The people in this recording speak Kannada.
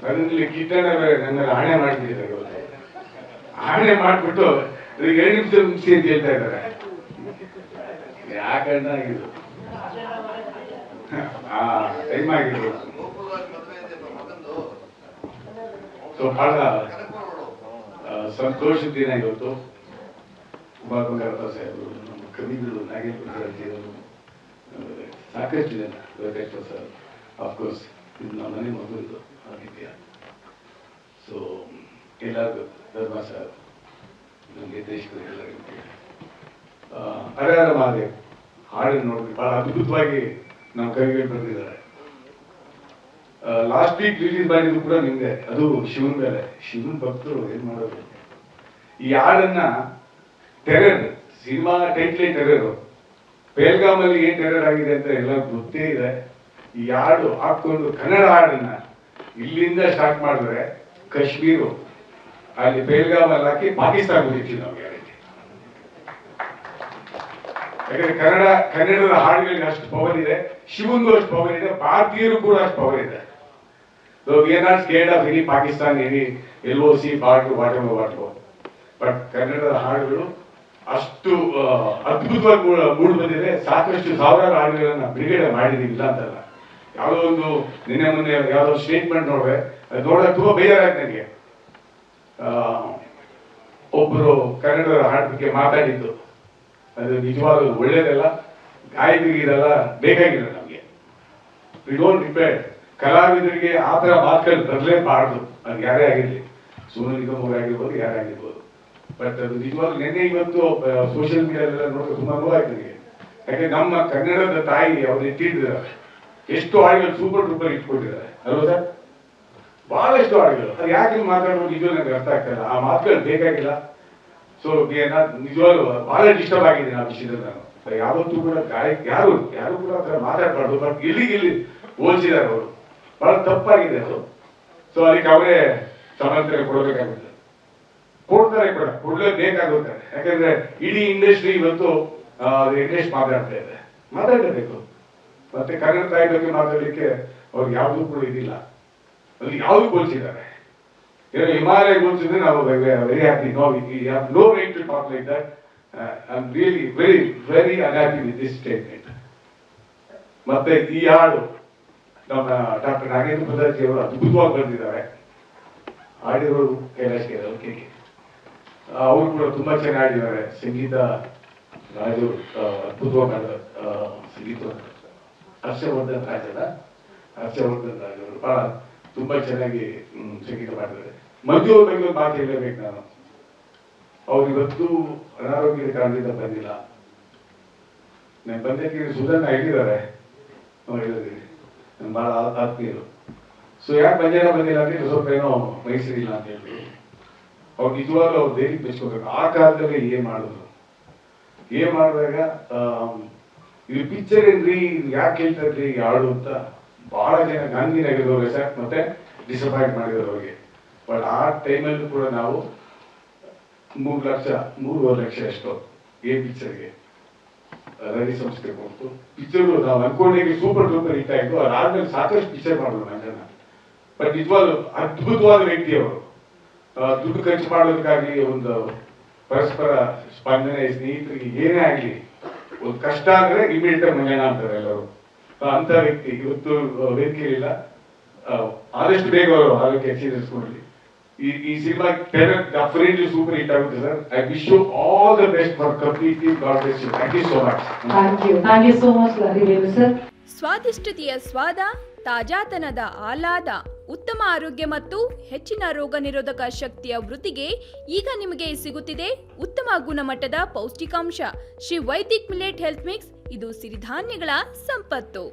ಅದರಲ್ಲಿ ಕಿಟ್ಟಣ್ಣ ನನ್ನ ಆಣೆ ಮಾಡ್ತಿದ್ದಾರೆ ಇವತ್ತು. ಆಣೆ ಮಾಡ್ಬಿಟ್ಟು ಅದಕ್ಕೆ 2 ನಿಮಿಷ ಮುಗಿಸಿ ಅಂತ ಹೇಳ್ತಾ ಇದ್ದಾರೆ. ಯಾಕಣ್ಣ ಆಗಿದ್ದು ಟೈಮ್ ಆಗಿದ್ದು. ಸೊ ಬಹಳ ಸಂತೋಷದ ದಿನ ಇವತ್ತು. ಕುಮಾರ್ ಬಂಗಾರಪ್ಪ ಸಾಹೇಬರು, ನಮ್ಮ ಕವಿಗಳು, ನಾಗೇಂದ್ರ ಸಾಕಷ್ಟು ಜನ, ವೆಂಕಟೇಶ್ವರ ಸರ್, ಆಫ್ಕೋರ್ಸ್ ಇದು ನಮ್ಮ ಮನೆ ಮಗುವಿದು ಆದಿತ್ಯ. ಸೊ ಎಲ್ಲರಿಗೂ, ಧರ್ಮ ಸರ್, ನಮಗೆ ದೇಶಗಳು ಎಲ್ಲರಿಗೂ ಹರಹರ ಮಹಾದೇವ್ ಹಾಡನ್ನು ನೋಡಿದ್ವಿ. ಬಹಳ ಅದ್ಭುತವಾಗಿ ನಮ್ಮ ಕವಿಗಳು ಬರೆದಿದ್ದಾರೆ. ಲಾಸ್ಟ್ ವೀಕ್ ರಿಲೀಸ್ ಮಾಡಿದ್ದು ಕೂಡ ನಿಮ್ದೆ. ಅದು ಶಿವನ್ ಮೇಲೆ. ಶಿವನ್ ಭಕ್ತರು ಏನ್ ಮಾಡೋದು, ಈ ಹಾಡನ್ನ ಟೆರರ್ ಸಿನಿಮಾ ಟೈಟ್ಲೇ ಟೆರರ್. ಪೇಲ್ಗಾಮಲ್ಲಿ ಏನ್ ಟೆರರ್ ಆಗಿದೆ ಅಂತ ಎಲ್ಲ ಗೊತ್ತೇ ಇದೆ. ಈ ಹಾಡು ಹಾಕೊಂಡು ಕನ್ನಡ ಹಾಡನ್ನ ಇಲ್ಲಿಂದ ಸ್ಟಾರ್ಟ್ ಮಾಡಿದ್ರೆ ಕಾಶ್ಮೀರು ಅಲ್ಲಿ ಪೇಲ್ಗಾಮಲ್ಲಿ ಹಾಕಿ ಪಾಕಿಸ್ತಾನ ಹೋಗಿರ್ತೀವಿ ನಾವು ಗ್ಯಾರಂಟಿ. ಯಾಕಂದ್ರೆ ಕನ್ನಡದ ಹಾಡುಗಳಿಗೆ ಅಷ್ಟು ಪವರ್ ಇದೆ, ಶಿವನ್ಗೂ ಅಷ್ಟು ಪವರ್ ಇದೆ, ಭಾರತೀಯರು ಕೂಡ ಅಷ್ಟು ಪವರ್ ಇದೆ. So we are not scared of any Pakistan, any LOC, border, whatever. But ಕನ್ನಡದ ಹಾಡುಗಳು ಅಷ್ಟು ಅದ್ಭುತವಾಗಿ ಮೂಡಿ ಬಂದಿದೆ. ಸಾಕಷ್ಟು ಸಾವಿರಾರು ಹಾಡುಗಳನ್ನ ಬಿಡುಗಡೆ ಮಾಡಿದೀವಿ, ಇಲ್ಲ ಅಂತಲ್ಲ. ಯಾವುದೋ ಒಂದು ನಿನ್ನೆ ಮೊನ್ನೆ ಯಾವುದೋ ಸ್ಟೇಟ್ಮೆಂಟ್ ನೋಡ್ರೆ ಅದು ನೋಡೋಕೆ ತುಂಬಾ ಬೇಜಾರಾಯ್ತು ನನಗೆ. ಒಬ್ಬರು ಕನ್ನಡದ ಹಾಡು ಬಗ್ಗೆ ಮಾತಾಡಿದ್ದು ಅದು ನಿಜವಾಗ್ಲೂ ಒಳ್ಳೇದಲ್ಲ, ಗಾಯಕರಿಗೆ ಇದೆಲ್ಲ ಬೇಕಾಗಿಲ್ಲ ನಮಗೆ. We don't repair. ಕಲಾವಿದರಿಗೆ ಆ ಥರ ಮಾತುಗಳು ಬರಲೇಬಾರ್ದು, ಅದು ಯಾರೇ ಆಗಿರಲಿ, ಸೋನು ನಿಗಮ್ ಅವರಾಗಿರ್ಬೋದು, ಯಾರೇ ಆಗಿರ್ಬೋದು. ಬಟ್ ಅದು ನಿಜವಾಗ್ಲೂ ನೆನ್ನೆ ಇವತ್ತು ಸೋಷಿಯಲ್ ಮೀಡಿಯಾದೆಲ್ಲ ನೋಡಿದ್ರೆ ತುಂಬಾ ನೋವಾಯ್ತು ನನಗೆ. ಯಾಕಂದ್ರೆ ನಮ್ಮ ಕನ್ನಡದ ತಾಯಿ ಅವ್ರು ಎತ್ತಿಟ್ಟಿದ್ದಾರೆ, ಎಷ್ಟು ಹಾಡುಗಳು ಸೂಪರ್ ಡೂಪರ್ ಇಟ್ಕೊಂಡಿದ್ದಾರೆ ಅಲ್ವಾ ಸರ್? ಬಹಳಷ್ಟು ಹಾಡುಗಳು. ಅದು ಯಾಕೆ ಮಾತಾಡೋದು ನಿಜವಾಗ್ಲೂ ನನಗೆ ಅರ್ಥ ಆಗ್ತಾಯಿಲ್ಲ. ಆ ಮಾತುಗಳು ಬೇಕಾಗಿಲ್ಲ. ಸೊ ನಿಜವಾಗ್ಲೂ ಬಹಳ ಡಿಸ್ಟರ್ಬ್ ಆಗಿದೆ ಆ ವಿಷಯದಲ್ಲಿ. ನಾನು ಯಾವತ್ತೂ ಕೂಡ ಯಾರು ಕೂಡ ಆ ಥರ ಮಾತಾಡಬಾರ್ದು. ಬಟ್ ಇಲ್ಲಿ ಹೋಲಿಸಿದ್ದಾರೆ ಅವರು, ಬಹಳ ತಪ್ಪಾಗಿದೆ ಅದು. ಸೊ ಅದಕ್ಕೆ ಅವರೇ ಸಮಾಂತರ ಕೊಡಬೇಕಾಗುತ್ತೆ, ಕೊಡ್ತಾರೆ ಕೂಡ, ಕೊಡ್ಲೇಬೇಕಾಗುತ್ತೆ. ಯಾಕಂದ್ರೆ ಇಡೀ ಇಂಡಸ್ಟ್ರಿ ಇವತ್ತು ಇಂಗ್ಲಿಷ್ ಮಾತಾಡ್ತಾ ಇದೆ, ಮಾತಾಡಬೇಕು. ಮತ್ತೆ ಕನ್ನಡ ತಾಯಿ ಬಗ್ಗೆ ಮಾತಾಡಲಿಕ್ಕೆ ಅವ್ರಿಗೆ ಯಾವುದೂ ಕೂಡ ಇದಿಲ್ಲ. ಅಲ್ಲಿ ಯಾವ್ದು ಹೋಲಿಸಿದ್ದಾರೆ. ಹಿಮಾಲಯ ಹೋಲಿಸಿದ್ರೆ ನಾವು very happy. No right to talk like that. I am really very very unhappy with this statement. ಮತ್ತೆ ಈ ಹಾಡು ನಮ್ಮ ಡಾಕ್ಟರ್ ನಾಗೇಂದ್ರ ಪ್ರಸಾದ್ ಅವರು ಅದ್ಭುತವಾಗಿ ಬರೆದಿದ್ದಾರೆ. ಹಾಡಿರೋರು ಕೈಲಾಶ್ ಕೇಕೆ, ಅವರು ಕೂಡ ತುಂಬಾ ಚೆನ್ನಾಗಿ ಹಾಡಿದ್ದಾರೆ. ಸಂಗೀತ ರಾಜು ಅದ್ಭುತವಾಗಿ ಮಾಡಿದ ಸಂಗೀತ. ಹರ್ಷವರ್ಧನ್ ರಾಜರು ಬಹಳ ತುಂಬಾ ಚೆನ್ನಾಗಿ ಸಂಗೀತ ಮಾಡಿದ್ದಾರೆ. ಮಂಜು ಅವ್ರ ಬಗ್ಗೆ ಒಂದು ಮಾತು ಹೇಳಬೇಕು ನಾನು. ಅವ್ರು ಇವತ್ತು ಅನಾರೋಗ್ಯದ ಕಾರಣದಿಂದ ಬಂದಿಲ್ಲ. ನಾನು ಬಂದಕ್ಕೆ ಸುಧನ್ ಹೇಳಿದ್ದಾರೆ, ಹೇಳಿದ್ದೀನಿ, ನನ್ನ ಬಹಳ ಆತ್ಮೀಯರು. ಸೊ ಯಾಕೆ ಬಂದಿಲ್ಲ ಅಂದ್ರೆ ಸ್ವಲ್ಪ ಏನೋ ಮೈಸೂರಿಲ್ಲ ಅಂತ ಹೇಳಿದ್ರು. ಅವ್ರು ನಿಜವಾಗ್ಲೂ ಅವ್ರು ದೇವಿ ಬೆಚ್ಕೋಬೇಕು. ಆ ಕಾಲದಲ್ಲಿ ಏನ್ ಮಾಡಿದಾಗ ಇದು ಪಿಕ್ಚರ್ ಏನ್ರಿ, ಯಾಕೆ ಹೇಳ್ತಾ ಇದ್ರಿ ಹಾಡು ಅಂತ ಬಹಳ ಜನ ಗಾಂಧಿನಗರದವ್ರಿಗೆ ಸರ್ ಮತ್ತೆ ಡಿಸಪಾಯಿಂಟ್ ಮಾಡಿದ್ರು ಅವ್ರಿಗೆ. ಬಟ್ ಆ ಟೈಮಲ್ಲೂ ಕೂಡ ನಾವು 3 ಲಕ್ಷ ಎಷ್ಟೋ ಈ ಪಿಕ್ಚರ್ಗೆ ರವಿ ಸಂಸ್ಥೆ ಕೊಟ್ಟು ಪಿಕ್ಚರ್ ನಾವು ಅನ್ಕೊಂಡಾಗ ಸೂಪರ್ ಡೂಪರ್ ಹಿಟ್ ಆಯ್ತು. ಅದಾದ್ಮೇಲೆ ಸಾಕಷ್ಟು ಪಿಕ್ಚರ್ ಮಾಡಿದ್ರು ನನ್ನ. ಬಟ್ ನಿಜವಾಗ್ಲೂ ಅದ್ಭುತವಾದ ವ್ಯಕ್ತಿ ಅವರು. ದುಡ್ಡು ಖರ್ಚು ಮಾಡೋದಕ್ಕಾಗ್ಲಿ, ಒಂದು ಪರಸ್ಪರ ಸ್ಪಂದನೆ, ಸ್ನೇಹಿತರಿಗೆ ಏನೇ ಆಗ್ಲಿ, ಒಂದು ಕಷ್ಟ ಅಂದ್ರೆ ಇಮಿಡಿಯೇಟ್ ಮಂಜಣ್ಣ ಅಂತಾರೆ ಎಲ್ಲರೂ. ಅಂತ ವ್ಯಕ್ತಿ ಇವತ್ತು ವೇದಿಕೆಯಿಲ್ಲ. ಆದಷ್ಟು ಬೇಗ ಅವರು ಆರೋಗ್ಯ ಎಕ್ಸಿಡೆನ್ಸ್ಕೊಂಡ್ಲಿ. ಈ ಸಿನಿಮಾ ಡೆಫಿನೆಟ್ಲಿ ಸೂಪರ್ ಹಿಟ್ ಆಗುತ್ತೆ sir. I wish you all the best for completely. God bless you. Thank you so much. Thank you so much sir. ಸ್ವಾದಿಷ್ಟತೆಯ ಸ್ವಾದ, ತಾಜಾತನದ ಆಹ್ಲಾದ, ಉತ್ತಮ ಆರೋಗ್ಯ ಮತ್ತು ಹೆಚ್ಚಿನ ರೋಗ ನಿರೋಧಕ ಶಕ್ತಿಯ ವೃದ್ಧಿಗೆ ಈಗ ನಿಮಗೆ ಸಿಗುತ್ತಿದೆ ಉತ್ತಮ ಗುಣಮಟ್ಟದ ಪೌಷ್ಟಿಕಾಂಶ Shri Vaidik millet health mix. ಇದು ಸಿರಿಧಾನ್ಯಗಳ ಸಂಪತ್ತು.